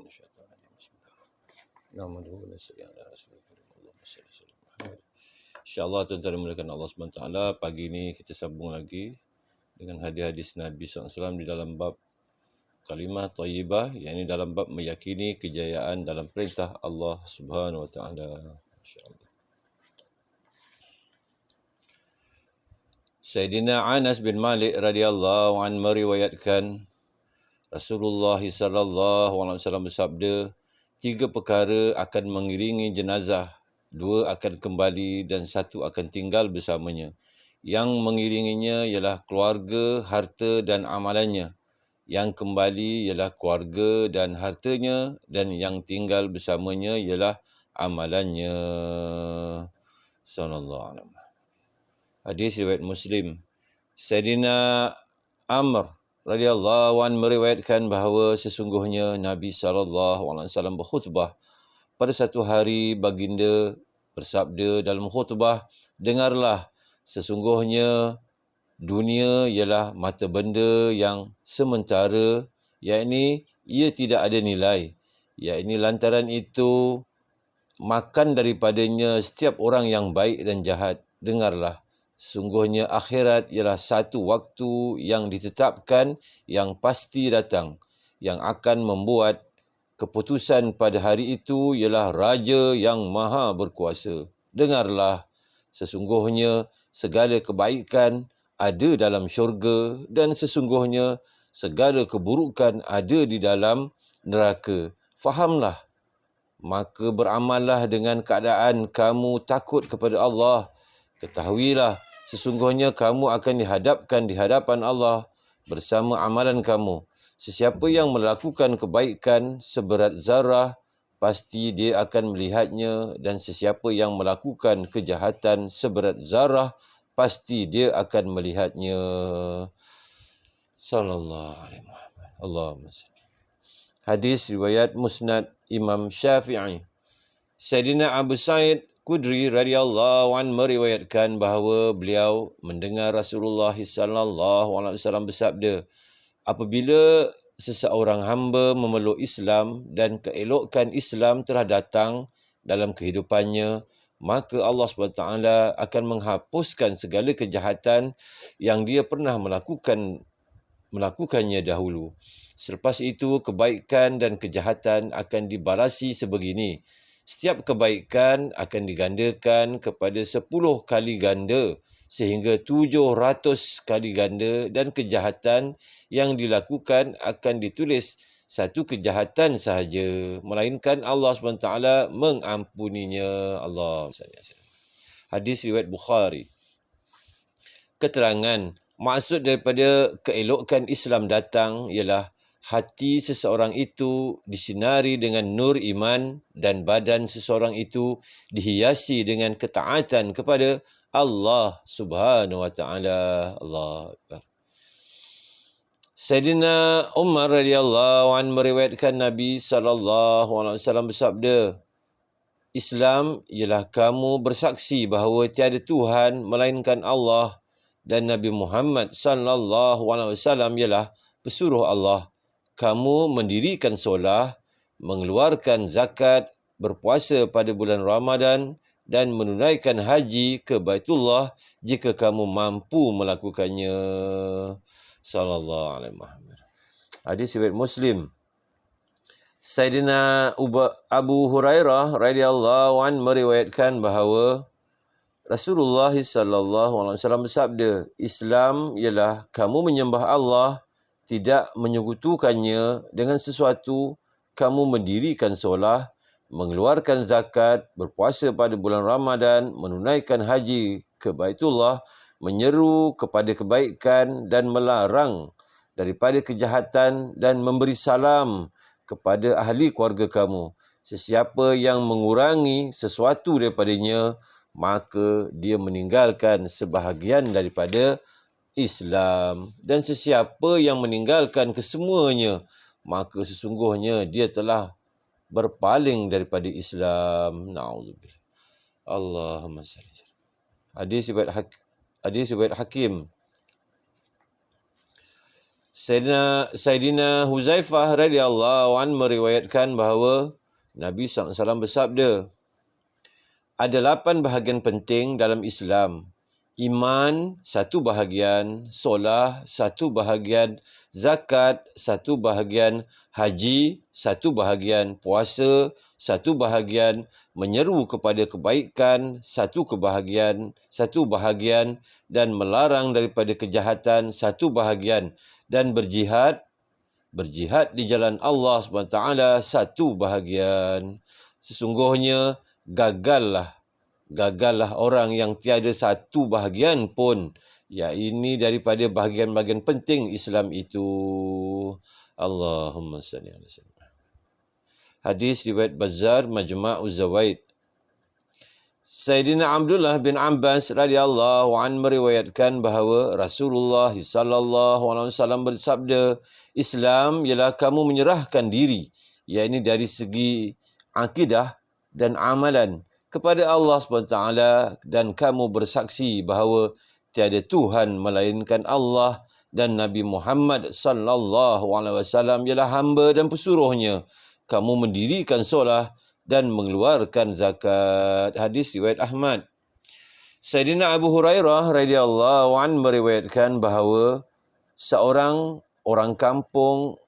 من الشيطان الرجيم بسم الله نحمده ونصلي على رسوله الكريم اللهم صل على Muhammad. InsyaAllah tuan-tuan dan dimulakan Allah SWT, pagi ini kita sambung lagi dengan hadis-hadis Nabi SAW di dalam bab kalimah thayyibah, yakni dalam bab meyakini kejayaan dalam perintah Allah Subhanahu Wa Taala. InsyaAllah. Sayyidina Anas bin Malik radhiyallahu anhu meriwayatkan Rasulullah sallallahu alaihi wasallam bersabda, 3 perkara akan mengiringi jenazah, 2 akan kembali dan 1 akan tinggal bersamanya. Yang mengiringinya ialah keluarga, harta dan amalannya. Yang kembali ialah keluarga dan hartanya, dan yang tinggal bersamanya ialah amalannya. Sallallahu alaihi wasallam. Hadis riwayat Muslim. Sayyidina Amr radhiyallahu anhu meriwayatkan bahawa sesungguhnya Nabi SAW berkhutbah. Pada satu hari baginda bersabda dalam khutbah, dengarlah, sesungguhnya dunia ialah mata benda yang sementara, yakni ia tidak ada nilai. Yakni lantaran itu makan daripadanya setiap orang yang baik dan jahat. Dengarlah, sesungguhnya akhirat ialah satu waktu yang ditetapkan, yang pasti datang. Yang akan membuat keputusan pada hari itu ialah Raja yang Maha Berkuasa. Dengarlah, sesungguhnya segala kebaikan ada dalam syurga dan sesungguhnya segala keburukan ada di dalam neraka. Fahamlah, maka beramallah dengan keadaan kamu takut kepada Allah. Ketahuilah, sesungguhnya kamu akan dihadapkan di hadapan Allah bersama amalan kamu. Sesiapa yang melakukan kebaikan seberat zarah, pasti dia akan melihatnya, dan sesiapa yang melakukan kejahatan seberat zarah, pasti dia akan melihatnya. Sallallahu alaihi wasallam. Allahumma salli. Hadis riwayat Musnad Imam Syafi'i. Sayyidina Abu Sa'id Khudri radhiyallahu anhu meriwayatkan bahawa beliau mendengar Rasulullah sallallahu alaihi wasallam bersabda, apabila seseorang hamba memeluk Islam dan keelokan Islam telah datang dalam kehidupannya, maka Allah SWT akan menghapuskan segala kejahatan yang dia pernah melakukannya dahulu. Selepas itu, kebaikan dan kejahatan akan dibalasi sebegini. Setiap kebaikan akan digandakan kepada 10 kali ganda sehingga 700 kali ganda, dan kejahatan yang dilakukan akan ditulis 1 kejahatan sahaja, melainkan Allah SWT mengampuninya. Allah SWT. Hadis riwayat Bukhari. Keterangan, maksud daripada keelokan Islam datang ialah hati seseorang itu disinari dengan nur iman dan badan seseorang itu dihiasi dengan ketaatan kepada Allah Subhanahu Wa Taala. Allah Akbar. Sayyidina Umar radhiyallahu anhu meriwayatkan Nabi sallallahu alaihi wasallam bersabda, Islam ialah kamu bersaksi bahawa tiada Tuhan melainkan Allah, dan Nabi Muhammad sallallahu alaihi wasallam ialah pesuruh Allah. Kamu mendirikan solat, mengeluarkan zakat, berpuasa pada bulan Ramadan, dan menunaikan haji ke Baitullah jika kamu mampu melakukannya. Sallallahu alaihi wasallam. Hadis riwayat Muslim. Sayyidina Abu Hurairah radhiyallahu anhu meriwayatkan bahawa Rasulullah sallallahu alaihi wasallam bersabda, Islam ialah kamu menyembah Allah, tidak menyekutukannya dengan sesuatu, kamu mendirikan solat, mengeluarkan zakat, berpuasa pada bulan Ramadan, menunaikan haji ke Baitullah, menyeru kepada kebaikan dan melarang daripada kejahatan, dan memberi salam kepada ahli keluarga kamu. Sesiapa yang mengurangi sesuatu daripadanya, maka dia meninggalkan sebahagian daripada Islam, dan sesiapa yang meninggalkan kesemuanya, maka sesungguhnya dia telah berpaling daripada Islam. Na'udzubillah. Allahumma salli. Hadis riwayat Hakim. Sayyidina Huzaifah radhiyallahu an meriwayatkan bahawa Nabi SAW bersabda, ada 8 bahagian penting dalam Islam. Iman, 1 bahagian, solah, 1 bahagian, zakat, 1 bahagian, haji, 1 bahagian, puasa, 1 bahagian, menyeru kepada kebaikan, 1 bahagian, dan melarang daripada kejahatan, 1 bahagian, dan berjihad di jalan Allah SWT, 1 bahagian. Sesungguhnya gagallah orang yang tiada 1 bahagian pun. Ya, ini daripada bahagian-bahagian penting Islam itu. Allahumma salli ala sayyidina. Hadis riwayat Bazzar Majma'uz Zawaid. Sayyidina Abdullah bin Abbas radhiyallahu an meriwayatkan bahawa Rasulullah sallallahu alaihi wasallam bersabda, Islam ialah kamu menyerahkan diri, yakni dari segi akidah dan amalan, kepada Allah SWT, dan kamu bersaksi bahawa tiada Tuhan melainkan Allah dan Nabi Muhammad sallallahu alaihi wasallam ialah hamba dan pesuruhnya. Kamu mendirikan solat dan mengeluarkan zakat. Hadis riwayat Ahmad. Sayyidina Abu Hurairah radhiyallahu an meriwayatkan bahawa seorang orang kampung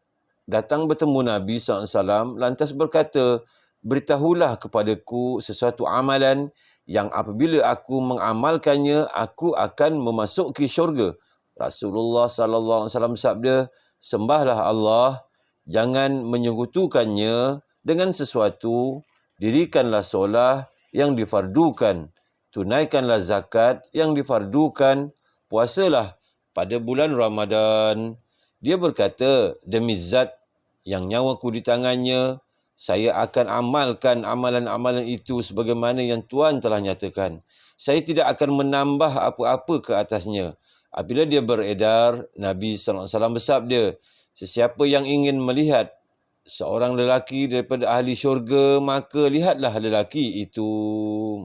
datang bertemu Nabi SAW lantas berkata, beritahulah kepadaku sesuatu amalan yang apabila aku mengamalkannya, aku akan memasuki syurga. Rasulullah SAW sabda, sembahlah Allah, jangan menyekutukannya dengan sesuatu, dirikanlah solat yang difardukan, tunaikanlah zakat yang difardukan, puasalah pada bulan Ramadan. Dia berkata, demi zat yang nyawaku di tangannya, saya akan amalkan amalan-amalan itu sebagaimana yang Tuhan telah nyatakan. Saya tidak akan menambah apa-apa ke atasnya. Apabila dia beredar, Nabi SAW bersabda, sesiapa yang ingin melihat seorang lelaki daripada ahli syurga, maka lihatlah lelaki itu.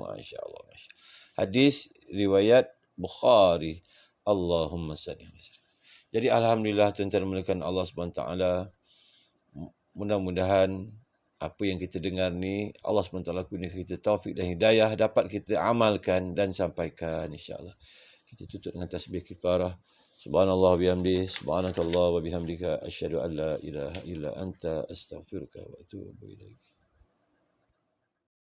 Masya Allah. Hadis riwayat Bukhari. Allahumma salli alaihi wasallam. Jadi alhamdulillah, tuan-tuan mulakan Allah SWT. Mudah-mudahan apa yang kita dengar ni, Allah SWT kurniakan kita taufik dan hidayah, dapat kita amalkan dan sampaikan, insya-Allah. Kita tutup dengan tasbih kifarah. Subhanallah bihamdihi, subhanakallah wa bihamdika, asyhadu an la ilaha illa anta, astaghfiruka wa atubu ilaik.